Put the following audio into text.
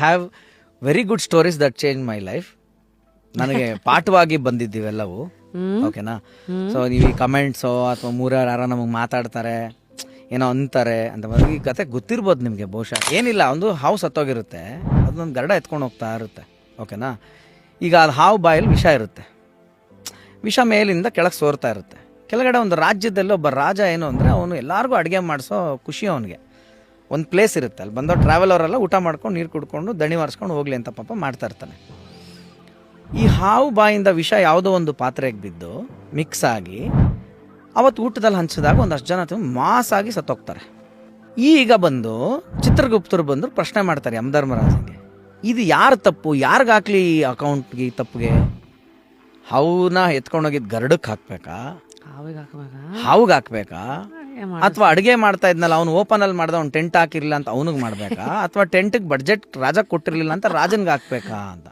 Have very good stories that change my life. ನನಗೆ ಪಾಠವಾಗಿ ಬಂದಿದ್ದೀವೆಲ್ಲವು. ಓಕೆನಾ? So ನೀವು ಈ ಕಮೆಂಟ್ಸೋ ಅಥವಾ ಮೂರ್ಯಾರು ಯಾರೋ ನಮಗೆ ಮಾತಾಡ್ತಾರೆ, ಏನೋ ಅಂತಾರೆ ಅಂತ ಈ ಕತೆ ಗೊತ್ತಿರ್ಬೋದು ನಿಮಗೆ ಬಹುಶಃ. ಏನಿಲ್ಲ, ಒಂದು ಹಾವು ಸತ್ತೋಗಿರುತ್ತೆ, ಅದೊಂದು ಗರಡ ಎತ್ಕೊಂಡು ಹೋಗ್ತಾ ಇರುತ್ತೆ. ಓಕೆನಾ? ಈಗ ಅದು ಹಾವು ಬಾಯಲ್ಲಿ ವಿಷ ಇರುತ್ತೆ, ವಿಷ ಮೇಲಿಂದ ಕೆಳಗೆ ಸೋರ್ತಾ ಇರುತ್ತೆ. ಕೆಳಗಡೆ ಒಂದು ರಾಜ್ಯದಲ್ಲಿ ಒಬ್ಬ ರಾಜ ಏನು ಅಂದರೆ ಅವನು ಎಲ್ಲರಿಗೂ ಅಡುಗೆ ಮಾಡಿಸೋ ಖುಷಿ ಅವನಿಗೆ. ಒಂದು ಪ್ಲೇಸ್ ಇರುತ್ತೆ, ಅಲ್ಲಿ ಬಂದೋ ಟ್ರಾವೆಲವರೆಲ್ಲ ಊಟ ಮಾಡ್ಕೊಂಡು ನೀರು ಕುಡ್ಕೊಂಡು ದಣಿ ಮಾರಿಸ್ಕೊಂಡು ಹೋಗ್ಲಿ ಅಂತ ಪಾಪ ಮಾಡ್ತಾ ಇರ್ತಾನೆ. ಈ ಹಾವು ಬಾಯಿಂದ ವಿಷ ಯಾವುದೋ ಒಂದು ಪಾತ್ರೆಗೆ ಬಿದ್ದು ಮಿಕ್ಸ್ ಆಗಿ ಅವತ್ತು ಊಟದಲ್ಲಿ ಹಂಚಿದಾಗ ಒಂದಷ್ಟು ಜನ ಮಾಸಾಗಿ ಸತ್ತೋಗ್ತಾರೆ. ಈಗ ಬಂದು ಚಿತ್ರಗುಪ್ತರು ಬಂದು ಪ್ರಶ್ನೆ ಮಾಡ್ತಾರೆ ಯಮಧರ್ಮರಾಜನಿಗೆ, ಇದು ಯಾರು ತಪ್ಪು, ಯಾರಿಗಾಕ್ಲಿ ಈ ಅಕೌಂಟ್ಗೆ, ಈ ತಪ್ಪಿಗೆ? ಹಾವನ್ನ ಎತ್ಕೊಂಡೋಗಿದ್ದು ಗರಡಕ್ಕೆ ಹಾಕ್ಬೇಕಾ, ಹಾವಿಗೆ ಹಾಕ್ಬೇಕಾ, ಅಥವಾ ಅಡುಗೆ ಮಾಡ್ತಾ ಇದ್ನಲ್ಲ ಅವ್ನು ಓಪನ್ ಅಲ್ಲಿ ಮಾಡ್ದ ಅವ್ನು ಟೆಂಟ್ ಹಾಕಿರ್ಲಿಲ್ಲ ಅಂತ ಅವನಿಗೆ ಮಾಡ್ಬೇಕಾ, ಅಥವಾ ಟೆಂಟಿಗೆ ಬಡ್ಜೆಟ್ ರಾಜ ಕೊಟ್ಟಿರ್ಲಿಲ್ಲ ಅಂತ ರಾಜನ್ಗೆ ಹಾಕ್ಬೇಕಾ ಅಂತ.